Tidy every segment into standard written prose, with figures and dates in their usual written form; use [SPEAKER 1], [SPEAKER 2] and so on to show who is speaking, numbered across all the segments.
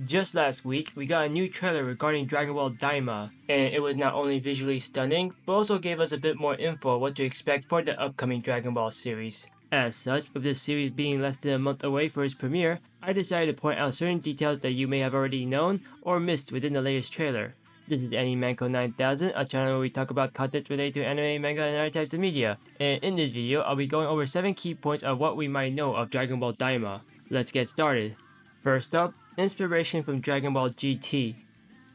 [SPEAKER 1] Just last week, we got a new trailer regarding Dragon Ball Daima, and it was not only visually stunning, but also gave us a bit more info on what to expect for the upcoming Dragon Ball series. As such, with this series being less than a month away for its premiere, I decided to point out certain details that you may have already known or missed within the latest trailer. This is Animanko 9000, a channel where we talk about content related to anime, manga, and other types of media. And in this video, I'll be going over 7 key points of what we might know of Dragon Ball Daima. Let's get started. First up, inspiration from Dragon Ball GT.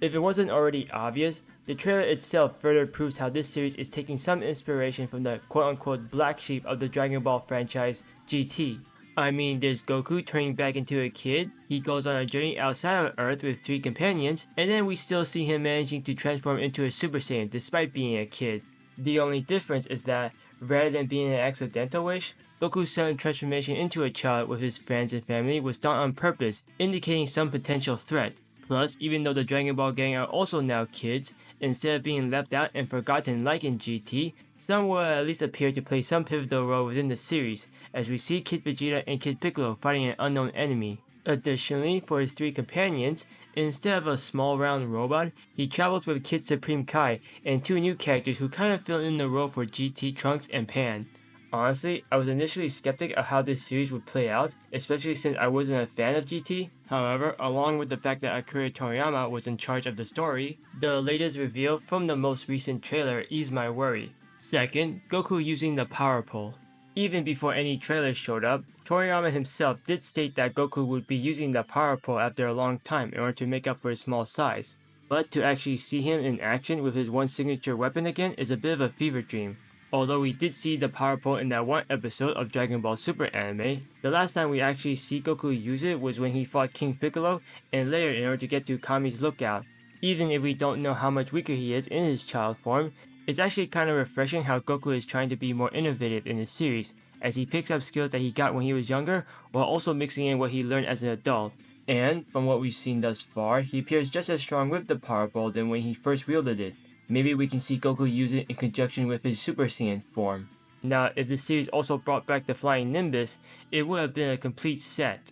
[SPEAKER 1] If it wasn't already obvious, the trailer itself further proves how this series is taking some inspiration from the quote-unquote black sheep of the Dragon Ball franchise, GT. I mean, there's Goku turning back into a kid, he goes on a journey outside of Earth with 3 companions, and then we still see him managing to transform into a Super Saiyan despite being a kid. The only difference is that, rather than being an accidental wish, Goku's sudden transformation into a child with his friends and family was done on purpose, indicating some potential threat. Plus, even though the Dragon Ball gang are also now kids, instead of being left out and forgotten like in GT, some will at least appear to play some pivotal role within the series, as we see Kid Vegeta and Kid Piccolo fighting an unknown enemy. Additionally, for his 3 companions, instead of a small round robot, he travels with Kid Supreme Kai and 2 new characters who kind of fill in the role for GT, Trunks, and Pan. Honestly, I was initially skeptic of how this series would play out, especially since I wasn't a fan of GT. However, along with the fact that Akira Toyama was in charge of the story, the latest reveal from the most recent trailer eased my worry. Second, Goku using the power pole. Even before any trailers showed up, Toriyama himself did state that Goku would be using the power pole after a long time in order to make up for his small size. But to actually see him in action with his one signature weapon again is a bit of a fever dream. Although we did see the power pole in that one episode of Dragon Ball Super anime, the last time we actually see Goku use it was when he fought King Piccolo and later in order to get to Kami's lookout. Even if we don't know how much weaker he is in his child form, it's actually kind of refreshing how Goku is trying to be more innovative in the series, as he picks up skills that he got when he was younger while also mixing in what he learned as an adult. And, from what we've seen thus far, he appears just as strong with the power pole than when he first wielded it. Maybe we can see Goku use it in conjunction with his Super Saiyan form. Now, if the series also brought back the Flying Nimbus, it would have been a complete set.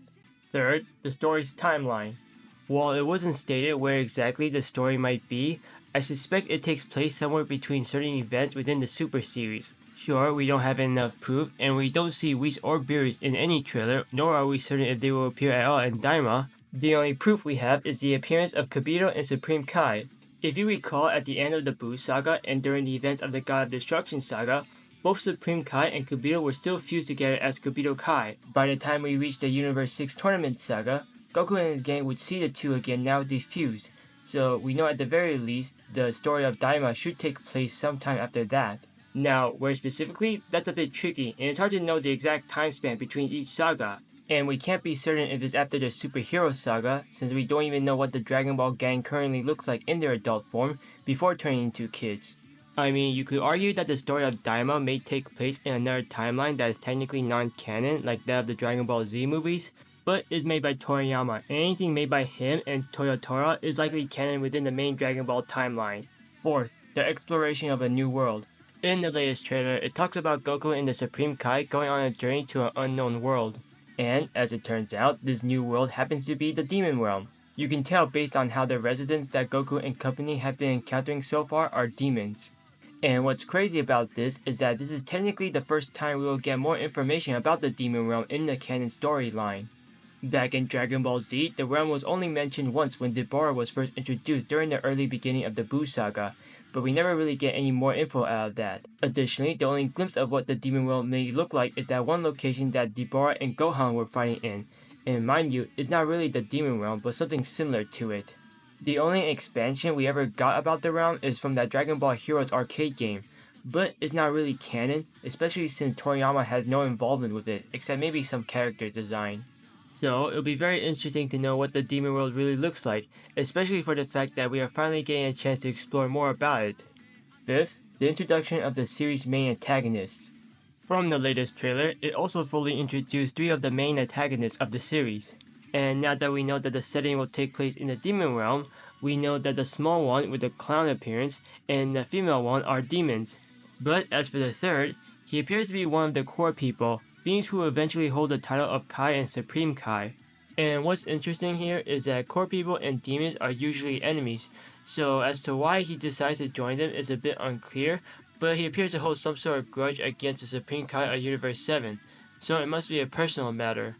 [SPEAKER 1] Third, the story's timeline. While it wasn't stated where exactly the story might be, I suspect it takes place somewhere between certain events within the Super series. Sure, we don't have enough proof, and we don't see Whis or Beerus in any trailer, nor are we certain if they will appear at all in Daima. The only proof we have is the appearance of Kibito and Supreme Kai. If you recall, at the end of the Buu saga and during the events of the God of Destruction saga, both Supreme Kai and Kibito were still fused together as Kibito Kai. By the time we reached the Universe 6 Tournament saga, Goku and his gang would see the two again now defused, so we know at the very least the story of Daima should take place sometime after that. Now, where specifically, that's a bit tricky, and it's hard to know the exact time span between each saga. And we can't be certain if it's after the Superhero Saga, since we don't even know what the Dragon Ball gang currently looks like in their adult form before turning into kids. I mean, you could argue that the story of Daima may take place in another timeline that is technically non-canon, like that of the Dragon Ball Z movies, but is made by Toriyama, and anything made by him and Toyotora is likely canon within the main Dragon Ball timeline. Fourth, the exploration of a new world. In the latest trailer, it talks about Goku and the Supreme Kai going on a journey to an unknown world. And, as it turns out, this new world happens to be the Demon Realm. You can tell based on how the residents that Goku and company have been encountering so far are demons. And what's crazy about this is that this is technically the first time we will get more information about the Demon Realm in the canon storyline. Back in Dragon Ball Z, the realm was only mentioned once when Deborah was first introduced during the early beginning of the Buu saga, but we never really get any more info out of that. Additionally, the only glimpse of what the Demon World may look like is that one location that Deborah and Gohan were fighting in, and mind you, it's not really the Demon Realm, but something similar to it. The only expansion we ever got about the realm is from that Dragon Ball Heroes arcade game, but it's not really canon, especially since Toriyama has no involvement with it, except maybe some character design. So, it'll be very interesting to know what the Demon World really looks like, especially for the fact that we are finally getting a chance to explore more about it. Fifth, the introduction of the series' main antagonists. From the latest trailer, it also fully introduced 3 of the main antagonists of the series. And now that we know that the setting will take place in the Demon Realm, we know that the small one with the clown appearance and the female one are demons. But as for the third, he appears to be one of the core people, beings who will eventually hold the title of Kai and Supreme Kai. And what's interesting here is that core people and demons are usually enemies, so as to why he decides to join them is a bit unclear, but he appears to hold some sort of grudge against the Supreme Kai of Universe 7, so it must be a personal matter.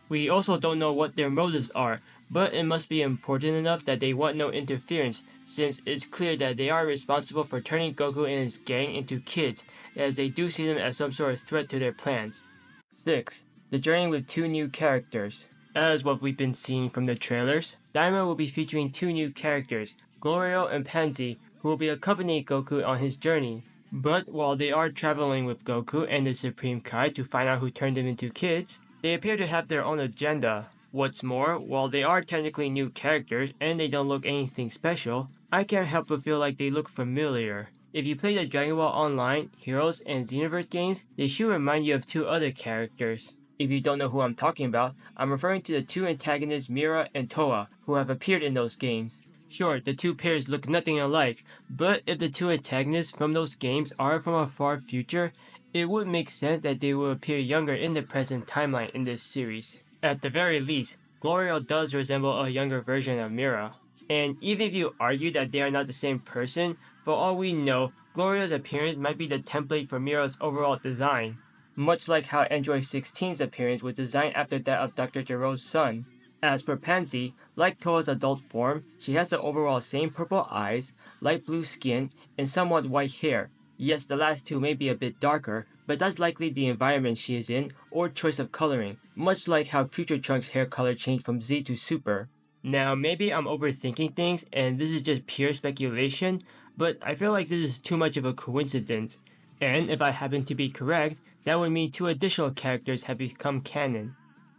[SPEAKER 1] We also don't know what their motives are, but it must be important enough that they want no interference, since it's clear that they are responsible for turning Goku and his gang into kids, as they do see them as some sort of threat to their plans. 6. The journey with two new characters. As what we've been seeing from the trailers, Daima will be featuring two new characters, Glorio and Pansy, who will be accompanying Goku on his journey. But while they are traveling with Goku and the Supreme Kai to find out who turned them into kids, they appear to have their own agenda. What's more, while they are technically new characters and they don't look anything special, I can't help but feel like they look familiar. If you play the Dragon Ball Online, Heroes, and Xenoverse games, they should remind you of two other characters. If you don't know who I'm talking about, I'm referring to the two antagonists Mira and Toa, who have appeared in those games. Sure, the two pairs look nothing alike, but if the two antagonists from those games are from a far future, it would make sense that they will appear younger in the present timeline in this series. At the very least, Glorio does resemble a younger version of Mira. And even if you argue that they are not the same person, for all we know, Glorio's appearance might be the template for Mira's overall design, much like how Android 16's appearance was designed after that of Dr. Gero's son. As for Pansy, like Toa's adult form, she has the overall same purple eyes, light blue skin, and somewhat white hair. Yes, the last two may be a bit darker, but that's likely the environment she is in or choice of coloring, much like how Future Trunks' hair color changed from Z to Super. Now, maybe I'm overthinking things and this is just pure speculation, but I feel like this is too much of a coincidence. And if I happen to be correct, that would mean two additional characters have become canon.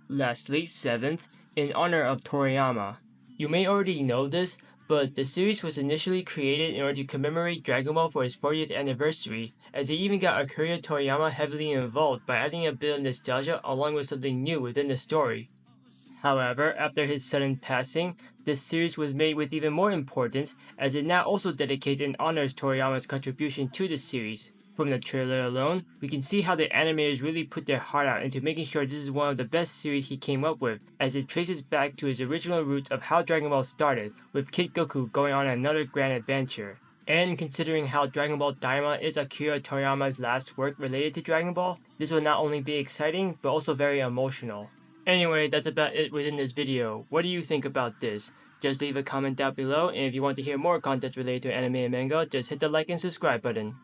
[SPEAKER 1] Lastly, 7th, in honor of Toriyama. You may already know this, but the series was initially created in order to commemorate Dragon Ball for its 40th anniversary, as they even got Akira Toyama heavily involved by adding a bit of nostalgia along with something new within the story. However, after his sudden passing, this series was made with even more importance as it now also dedicates and honors Toriyama's contribution to the series. From the trailer alone, we can see how the animators really put their heart out into making sure this is one of the best series he came up with, as it traces back to his original roots of how Dragon Ball started, with Kid Goku going on another grand adventure. And considering how Dragon Ball Daima is Akira Toriyama's last work related to Dragon Ball, this will not only be exciting, but also very emotional. Anyway, that's about it within this video. What do you think about this? Just leave a comment down below, and if you want to hear more content related to anime and manga, just hit the like and subscribe button.